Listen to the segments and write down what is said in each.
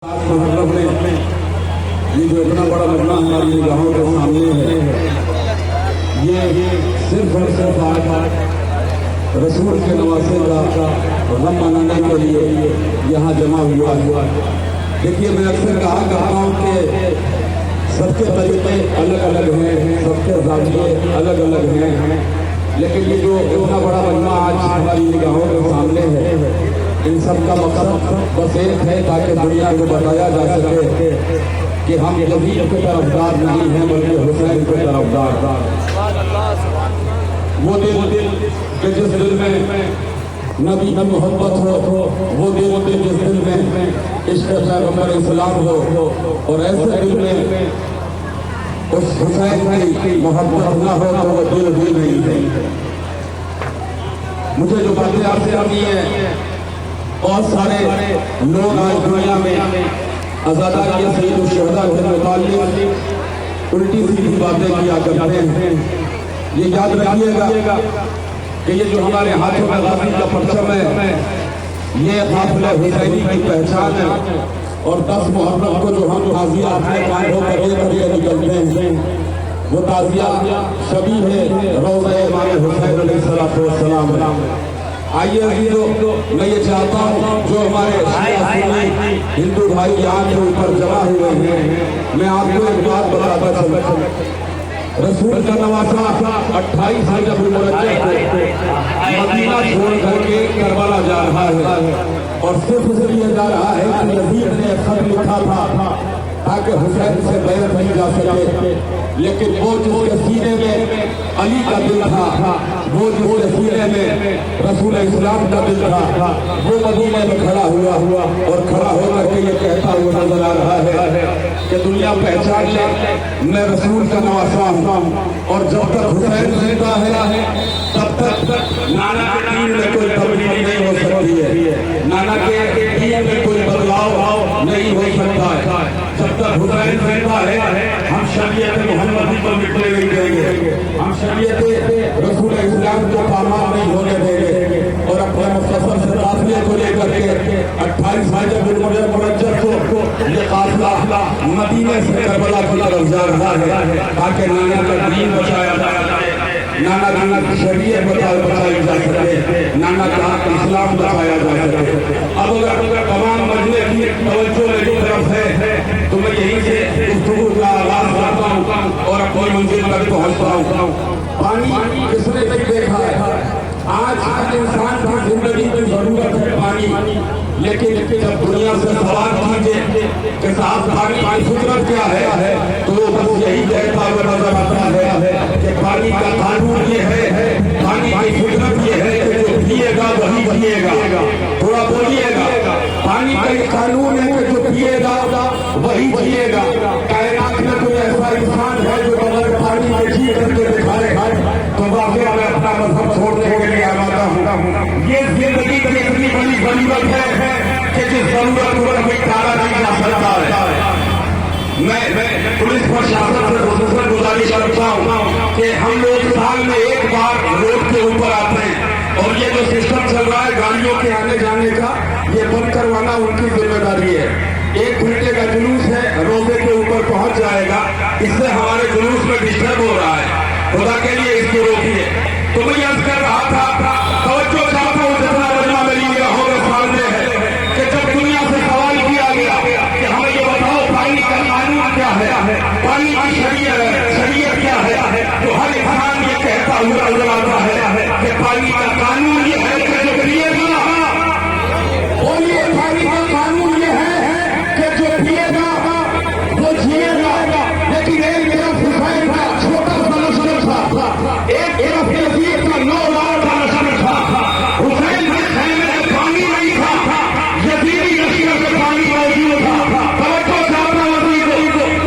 یہ جو اتنا بڑا مجمع ہماری نگاہوں کے سامنے ہے، یہ صرف اور صرف آج رسول کے نواسے کا غم منانے کے لیے یہاں جمع ہوا ہے۔ دیکھیے، میں اکثر کہا کرتا ہوں کہ سب کے طریقے الگ الگ ہیں، سب کے زاویے الگ الگ ہیں، لیکن یہ جو اتنا بڑا مجمع آج ہماری نگاہوں کے سامنے ہے، ان سب کا مقصد بس ایک ہے تاکہ دنیا کو بتایا جا سکے کہ ہم یزید کے طرفدار نہیں ہیں بلکہ حسین کے طرفدار۔ وہ دل کہ جس دل میں نبی کی محبت ہو، وہ دل جس دل میں عشق پیغمبر اسلام ہو، اور ایسے دل میں اس حسین کی محبت نہ ہو تو وہ دل بھی نہیں ہے۔ مجھے جو باتیں آپ سے آتی ہیں، بہت سارے لوگ آج دنیا میں عزاداری سید الشہداء کے متعلق الٹی سیدھی باتیں کیا کرتے ہیں۔ یہ یاد رکھیے گا کہ یہ جو ہمارے ہاتھوں میں غازی کا پرچم ہے، یہ قافلہ حسینی کی پہچان ہے، اور 10 محرم کو جو ہم تعزیہ اپنے قائم ہو کر نکلتے ہیں، وہ تعزیہ شبیہ ہے روضہ امام حسین علیہ السلام۔ آئیے میں یہ چاہتا ہوں جو ہمارے شیعہ سنی ہندو بھائی یہاں کے اوپر جمع ہوئے ہیں، میں آپ کو ایک بات بتاتا چلوں۔ رسول کا نواسہ 28 رجب المرجب کو مدینہ چھوڑ کر کے کربلا جا رہا ہے، اور صرف اس لیے جا رہا ہے کہ یزید نے ایک خط لکھا تھا تاکہ حسین سے بیعت نہیں جا سکے، لیکن وہ جس کے سینے میں علی کا دل تھا، وہ جس کے سینے میں رسول اسلام کا دل تھا، وہ مدینہ میں کھڑا ہوا اور کھڑا ہو کر کے یہ کہتا ہوا نظر آ رہا ہے کہ دنیا پہچان لے میں رسول کا نواسہ ہوں، اور جب تک حسین زندہ ہے تب تک نانا کے دین میں کوئی تبدیلی نہیں ہو سکتی ہے، نانا کے دین میں کوئی بدلاؤ نہیں ہو سکتا ہے۔ جب تک حسین زندہ ہے ہم شریعت محمدی کو مٹنے نہیں دیں گے، ہم شریعت رسول اسلام کو پامال نہیں ہونے دیں گے، اور اپنے مختصر سے قافلے کو لے کر کے 28 رجب المرجب کو یہ قافلہ مدینے سے کربلا کی طرف جا رہا ہے تاکہ نانا کا دین بچایا جائے، نانا کی شریعت بچائی جا سکے، نانا کا اسلام بچایا جا سکے۔ اب اگر تمام مجلس کی توجہ میری طرف ہے تو میں یہیں سے گفتگو کا آغاز کرتا ہوں اور اپنی منزل تک پہنچتا ہوں۔ پانی کس نے نہیں دیکھا ہے؟ آج ہر انسان کی زندگی کی ضرورت ہے پانی، لیکن جب دنیا سے سوال کیجئے کہ صاحب پانی کی فطرت کیا ہے تو وہ بس یہی کہتا ہوا نظر آتا ہے کہ پانی کا قانون یہ ہے، پانی کی فطرت یہ ہے کہ جو پیے گا وہی پیے گا۔ تھوڑا بولیے گا، پانی کا یہ قانون ہے کہ جو پیے گا وہی پیے گا۔ کائنات میں کوئی ایسا انسان ہے جو بغیر پانی کے جی کر کے دکھائے تو واقعہ میں اپنا مذہب چھوڑنے کے لیے آمادہ ہوں۔ یہ زندگی کی اتنی بڑی غنیمت ہے کہ جس ضرورت کو کبھی ٹالا نہیں جا سکتا ہے۔ میں پولیس پرشاسن سے خصوصاً گزارش کرتا ہوں کہ ہم لوگ سال میں ایک بار روڈ کے اوپر آتے ہیں، اور یہ جو سسٹم چل رہا ہے گاڑیوں کے آنے جانے کا، یہ بند کروانا ان کی ذمہ داری ہے۔ 1 گھنٹے کا جلوس ہے، روزے کے اوپر پہنچ جائے گا، اس سے ہمارے جلوس میں ڈسٹرب ہو رہا ہے، خدا کے لیے اس کو روکیے۔ تو میں عرض کر رہا تھا، توجہ چاہتا ہوں جتنا مجمع میری نگاہوں کے سامنے ہے کہ جب دنیا سے سوال کیا گیا کہ ہمیں یہ بتاؤ پانی کا قانون کیا ہے، پانی کی شریعت کیا ہے، تو ہر انسان یہ کہتا ہوا نظر آتا ہے کہ پانی کا قانون یہ ہے کہ جو پیے گا، بولیے پانی کا قانون یہ ہے کہ جو پیے گا وہ جیے گا۔ لیکن ایک طرف حسین کا چھوٹا سا نشر تھا، ایک طرف یزید کا 9 لاکھ کا نشر تھا۔ حسین کے خیمے میں پانی نہیں تھا، یزیدی لشکر سے پانی موجود تھا۔ توجہ چاہتا ہوں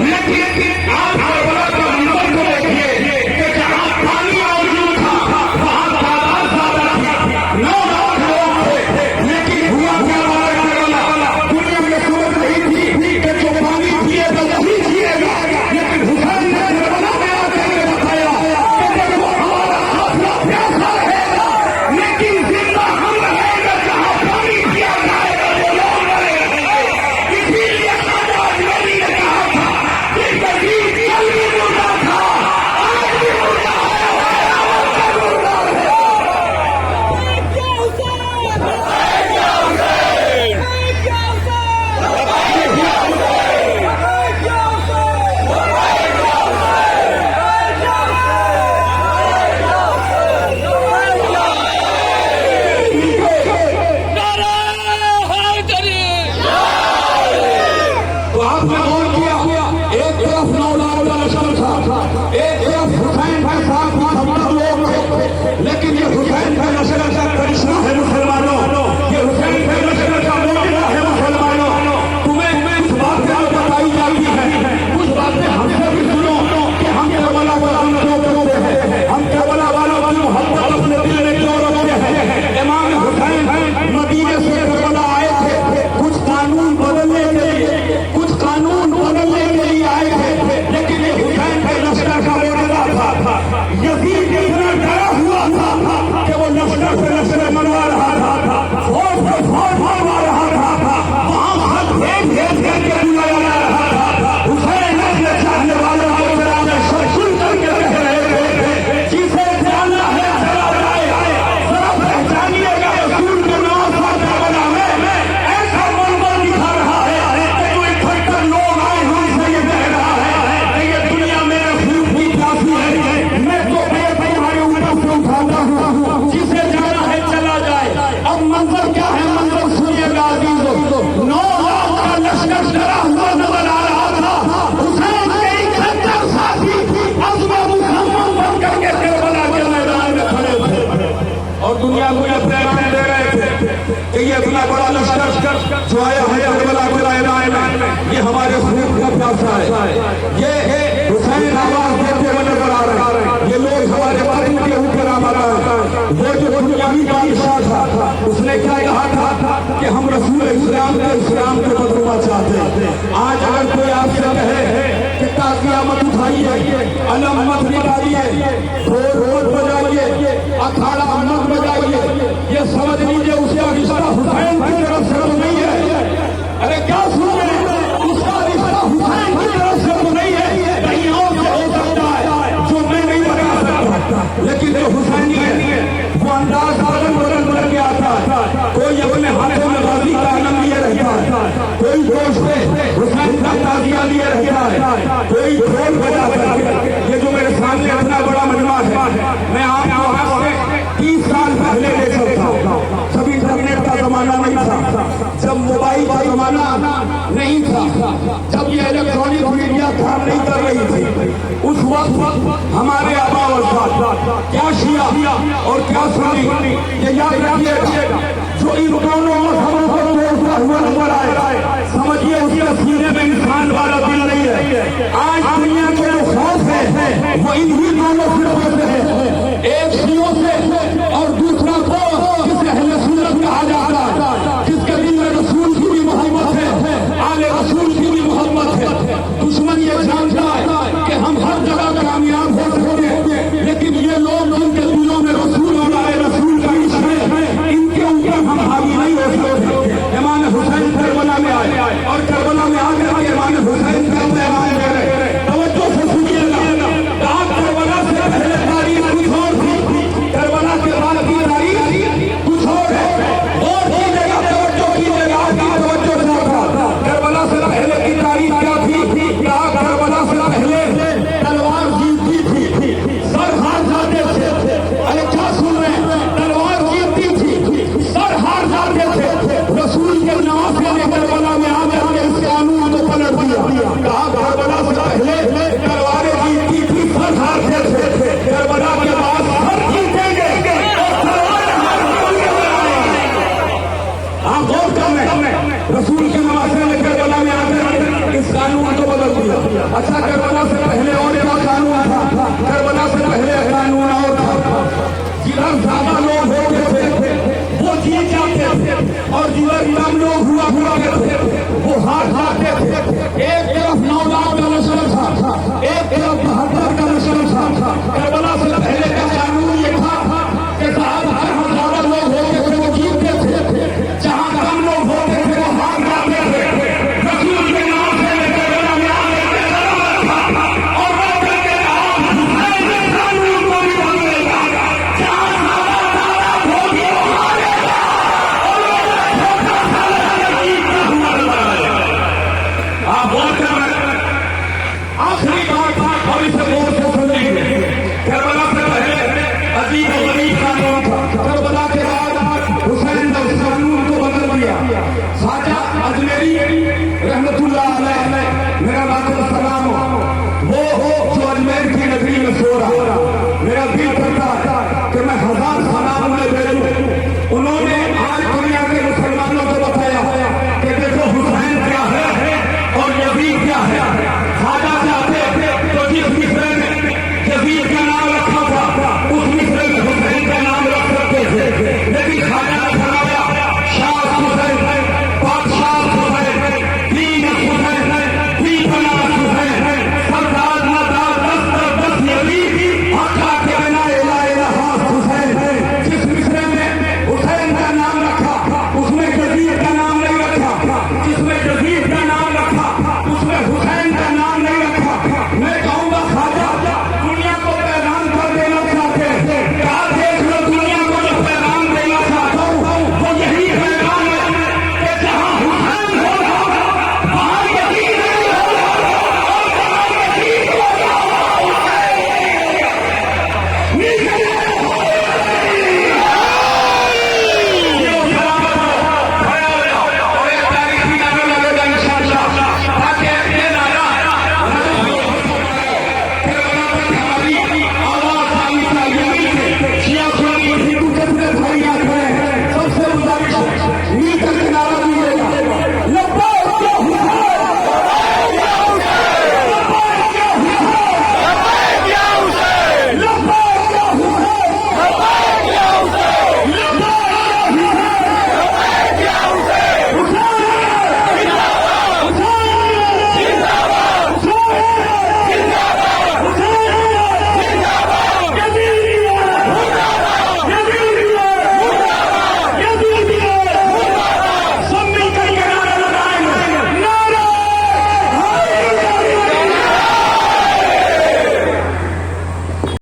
لیکن آپ کربلا کا منظر کو دیکھیے کہ جہاں پانی موجود تھا وہاں تعداد زیادہ تھی، 9 لاکھ لوگ تھے، لیکن ہوا کیا ہمارے کربلا؟ دنیا میں سمجھ نہیں تھی کہ جو پانی پیے گا وہی جیے گا، لیکن حسین نے کربلا میں آ کر کے بتایا کہ دیکھو ہمارا قافلہ پیاسا رہے گا لیکن زندہ ہم رہیں گے، جہاں پانی پیا جائے گا وہ لوگ رہیں گے۔ اسی لیے یہ ہمارے خون کا پیاسا ہے، یہ حسین آواز دیتے ہوئے نظر آ رہے ہیں، یہ لوگ ہمارے وطن کے اوپر آمد آئے۔ وہ جو دنیاوی بادشاہ تھا اس نے کیا کہا تھا کہ ہم رسول اسلام کے بدلنا چاہتے ہیں۔ آج اگر کوئی آپ سے کہے کہ تازیہ مت اٹھائیے، علم مت نکالیے، ڈھول بجائیے، اکھاڑا مت بجائیے، یہ سمجھ لیجیے اس کا رشتہ حسین کی طرف سے تو نہیں ہے۔ ارے کیا سن رہے ہیں؟ اس کا رشتہ حسین کی طرف سے تو نہیں ہے، کہیں اور سے ہو سکتا ہے جو میں نہیں بتا سکتا، لیکن جو حسینی ہے وہ انداز بدل کے آتا ہے۔ کوئی اپنے ہاتھوں میں غازی کا علم لیے رہتا ہے، کوئی گوشت پہ حسین کا تعزیہ لیے رہتا ہے، کوئی ڈھول بجا کر کے۔ یہ جو میرے سامنے اتنا بڑا مجمع ہے، میں آپ کو آج سے 30 سال پہلے لے سکتا ہوں۔ جب انٹرنیٹ کا زمانہ نہیں تھا، جب موبائل کا زمانہ نہیں تھا، جب یہ الیکٹرانک میڈیا کام نہیں کر رہی تھی، اس وقت ہمارے آبا و اجداد کیا شیعہ اور کیا سنی، یہ یاد رکھیے گا۔ جو ان دونوں مذہبوں کو توڑتا ہوا نظر آئے